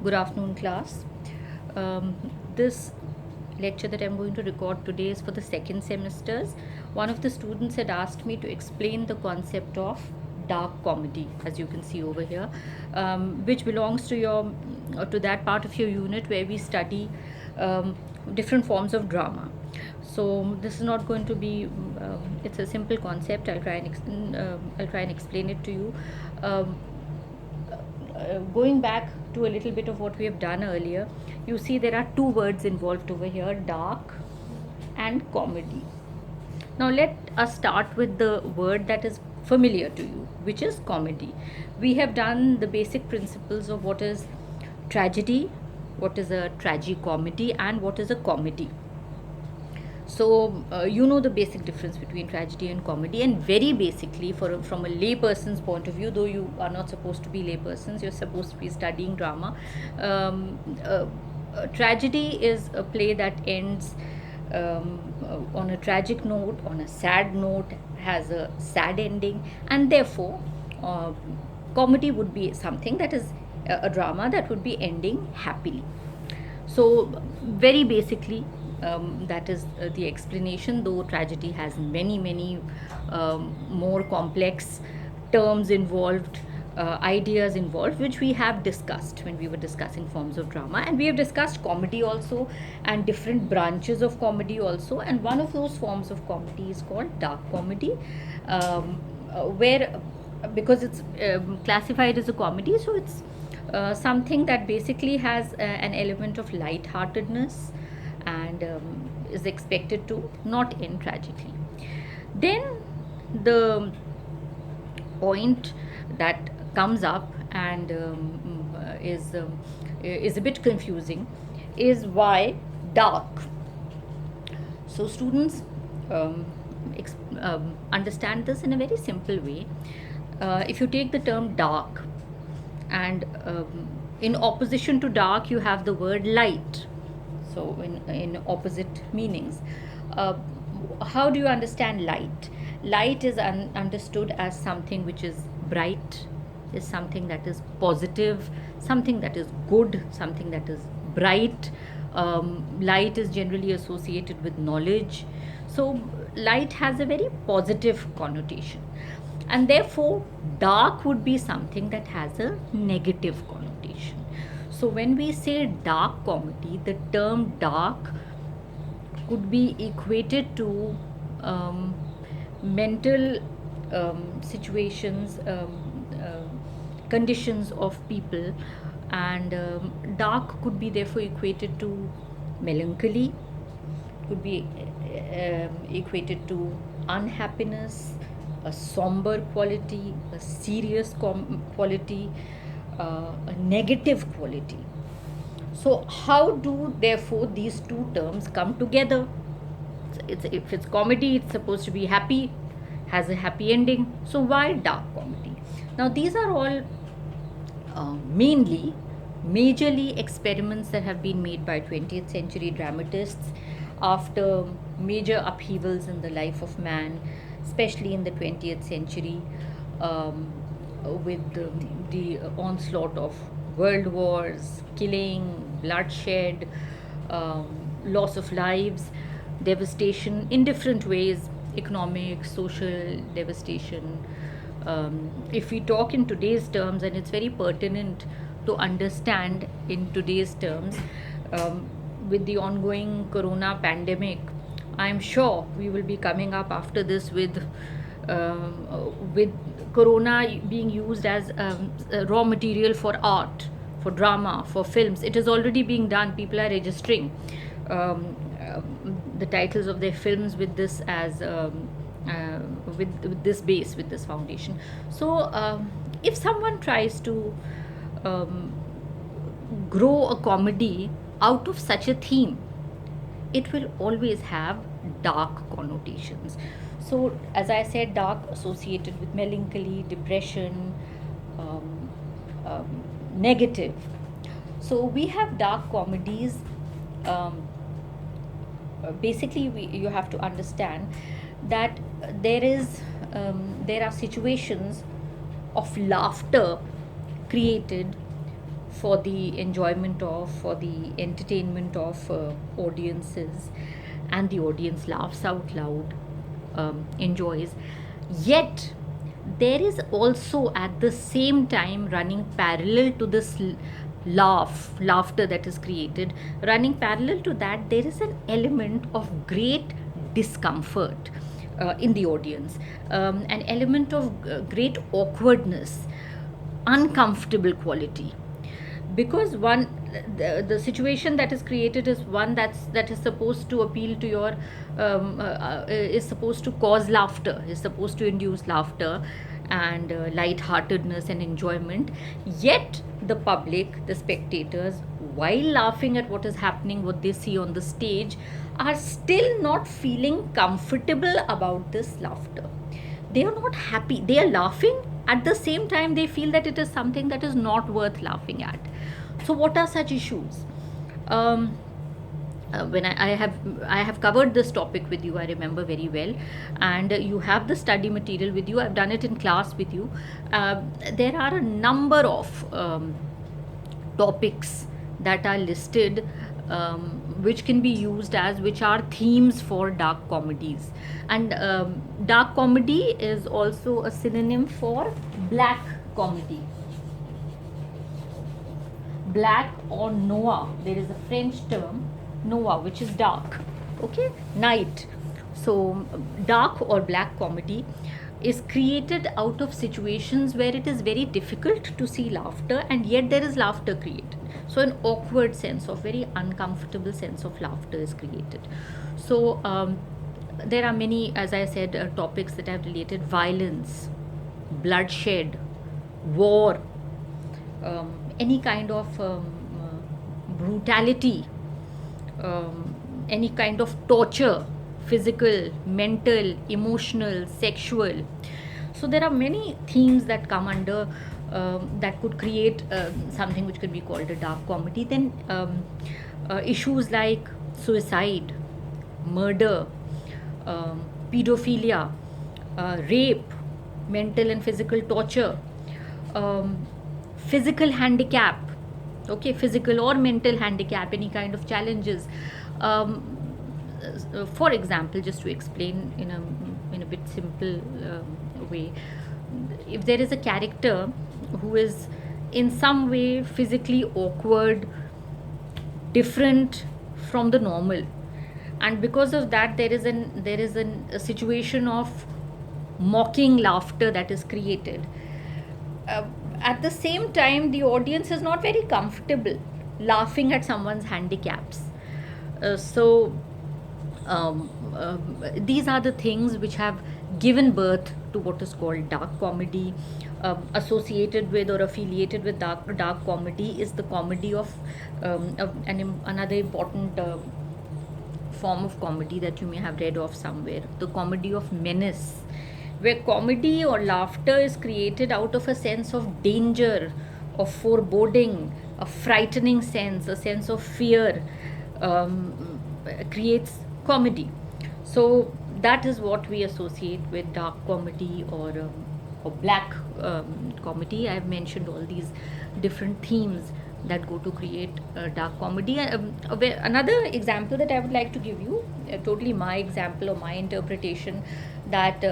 Good afternoon, class. This lecture that I'm going to record today is for the second semesters. One of the students had asked me to explain the concept of dark comedy, as you can see over here, which belongs to your to that part of your unit where we study um, different forms of drama. So this is not going to be. It's a simple concept. I'll try and explain it to you. Um, Going back to a little bit of what we have done earlier, you see there are two words involved over here, dark and comedy. Now let us start with the word that is familiar to you, which is comedy. We have done the basic principles of what is tragedy, what is a tragicomedy, and what is a comedy. So you know the basic difference between tragedy and comedy, and very basically, from a layperson's point of view, though you are not supposed to be laypersons, you're supposed to be studying drama. Um, Tragedy is a play that ends on a tragic note, on a sad note, has a sad ending, and therefore, uh, comedy would be something that is a drama that would be ending happily. So, very basically, that is the explanation, though tragedy has many more complex terms involved, ideas involved, which we have discussed when we were discussing forms of drama. And we have discussed comedy also, and different branches of comedy also. And one of those forms of comedy is called dark comedy, where because it's classified as a comedy, so it's something that basically has an element of lightheartedness and is expected to not end tragically. Then the point that comes up and is a bit confusing is why dark. So students understand this in a very simple way. If you take the term dark, and in opposition to dark you have the word light, so in opposite meanings. uh, how do you understand light? Light is understood as something which is bright, is something that is positive, something that is good, something that is bright. Light is generally associated with knowledge, so light has a very positive connotation, and therefore dark would be something that has a negative connotation. So when we say dark comedy, the term dark could be equated to um, mental situations, conditions of people, and dark could be therefore equated to melancholy, could be equated to unhappiness, a somber quality, a serious quality, a negative quality. So, how do therefore these two terms come together? If it's comedy, it's supposed to be happy, has a happy ending. So, why dark comedy? Now, these are all mainly, majorly experiments that have been made by 20th century dramatists after major upheavals in the life of man, especially in the 20th century, um, with the onslaught of world wars, killing, bloodshed, um, loss of lives, devastation in different ways, economic, social devastation. If we talk in today's terms, and it's very pertinent to understand in today's terms, um, with the ongoing corona pandemic, I'm sure we will be coming up after this with corona being used as raw material for art, for drama, for films. It is already being done. People are registering the titles of their films with this as uh, with this base, with this foundation. So if someone tries to um, grow a comedy out of such a theme, it will always have dark connotations. So, as I said, dark associated with melancholy, depression, um, negative. So, we have dark comedies. Um, Basically, you have to understand that there are situations of laughter created for the enjoyment of, for the entertainment of audiences, and the audience laughs out loud, enjoys. Yet, there is also at the same time, running parallel to this laughter that is created, running parallel to that, there is an element of great discomfort in the audience, an element of great awkwardness, uncomfortable quality, because the situation that is created is one that is supposed to appeal to your is supposed to cause laughter, is supposed to induce laughter and lightheartedness and enjoyment. Yet the public, the spectators, while laughing at what is happening, what they see on the stage, are still not feeling comfortable about this laughter. They are not happy. They are laughing. At the same time, they feel that it is something that is not worth laughing at. So, what are such issues? Um, when I have covered this topic with you, I remember very well, and you have the study material with you. I've done it in class with you. There are a number of topics that are listed, which can be used as, which are themes for dark comedies, and dark comedy is also a synonym for black comedy. Black or noir, there is a French term, noir, which is dark, okay, night. So dark or black comedy is created out of situations where it is very difficult to see laughter, and yet there is laughter created. So an awkward sense of, very uncomfortable sense of laughter is created. So there are many, as I said, topics that have related: violence, bloodshed, war, any kind of brutality, any kind of torture, physical, mental, emotional, sexual. So there are many themes that come under, that could create something which could be called a dark comedy. Then issues like suicide, murder, pedophilia, rape, mental and physical torture, physical handicap, okay, physical or mental handicap, any kind of challenges. For example, just to explain in a bit simple way, if there is a character who is in some way physically awkward, different from the normal, and because of that a situation of mocking laughter that is created. At the same time, the audience is not very comfortable laughing at someone's handicaps. So these are the things which have given birth to what is called dark comedy. Associated with or affiliated with dark comedy is the comedy of another important form of comedy that you may have read of somewhere, the comedy of menace, where comedy or laughter is created out of a sense of danger, of foreboding, a frightening sense, a sense of fear, creates comedy. So that is what we associate with dark comedy or black comedy. I have mentioned all these different themes that go to create dark comedy. Another example that I would like to give you, totally my example or my interpretation, that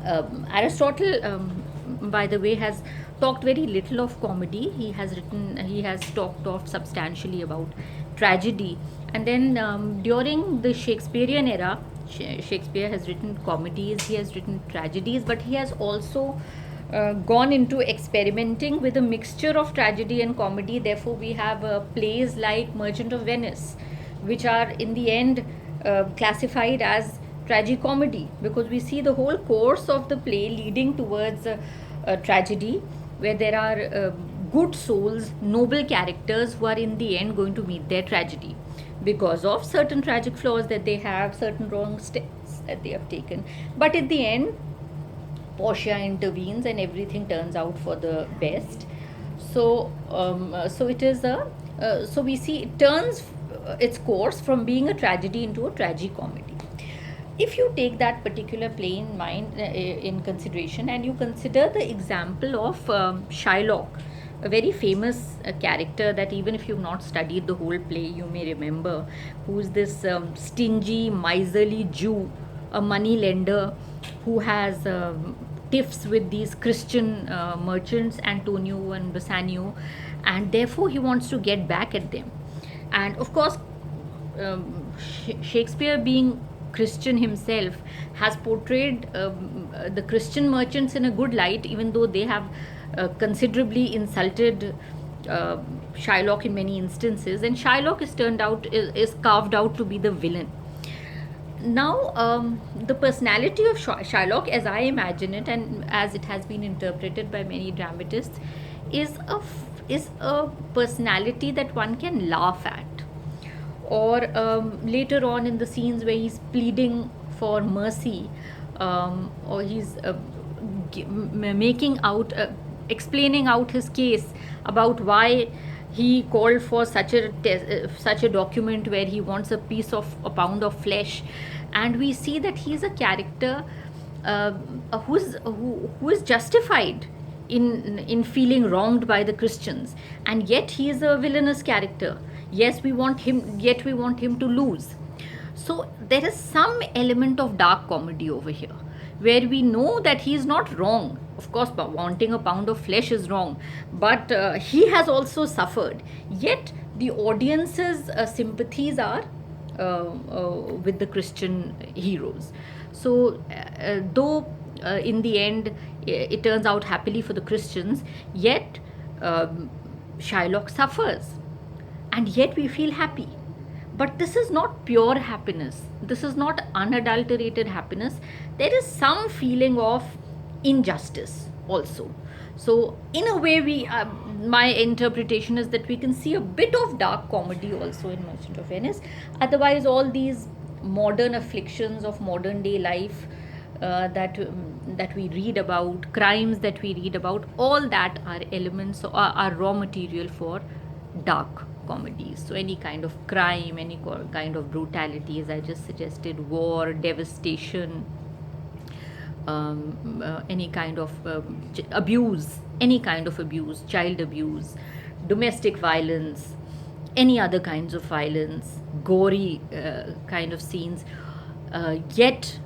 Aristotle, by the way, has talked very little of comedy. He has talked of substantially about tragedy. And then during the Shakespearean era, Shakespeare has written comedies, he has written tragedies, but he has also gone into experimenting with a mixture of tragedy and comedy. Therefore, we have plays like Merchant of Venice, which are in the end classified as tragicomedy, because we see the whole course of the play leading towards a tragedy, where there are good souls, noble characters who are in the end going to meet their tragedy because of certain tragic flaws that they have, certain wrong steps that they have taken. But at the end, Portia intervenes and everything turns out for the best. So, so it is so we see it turns its course from being a tragedy into a tragicomedy. If you take that particular play in mind, in consideration, and you consider the example of Shylock, a very famous character that even if you've not studied the whole play, you may remember, who's this stingy, miserly Jew, a money lender who has tiffs with these Christian merchants, Antonio and Bassanio, and therefore he wants to get back at them. And of course, Shakespeare, being Christian himself, has portrayed the Christian merchants in a good light, even though they have considerably insulted Shylock in many instances, and Shylock is carved out to be the villain. Now, the personality of Shylock, as I imagine it, and as it has been interpreted by many dramatists, is a personality that one can laugh at. Or later on in the scenes where he's pleading for mercy, or he's making out, explaining out his case about why he called for such a document where he wants a pound of flesh, and we see that he's a character who is justified in feeling wronged by the Christians, and yet he is a villainous character. Yes, we want him, yet we want him to lose. So there is some element of dark comedy over here, where we know that he is not wrong. Of course, wanting a pound of flesh is wrong, but he has also suffered. Yet the audience's sympathies are with the Christian heroes. So, though in the end it turns out happily for the Christians, yet Shylock suffers, and yet we feel happy. But this is not pure happiness, this is not unadulterated happiness. There is some feeling of injustice also. So in a way, my interpretation is that we can see a bit of dark comedy also in Merchant of Venice. Otherwise, all these modern afflictions of modern day life that we read about, crimes that we read about, all that are elements, are raw material for dark comedies. So any kind of crime, any kind of brutality, as I just suggested, war, devastation, any kind of abuse, any kind of abuse, child abuse, domestic violence, any other kinds of violence, gory kind of scenes, yet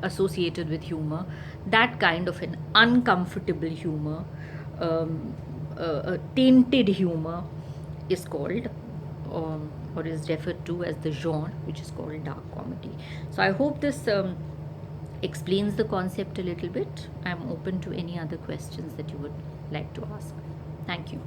associated with humor, that kind of an uncomfortable humor, tainted humor, is called or is referred to as the genre which is called dark comedy. So I hope this explains the concept a little bit. I'm open to any other questions that you would like to ask. Thank you.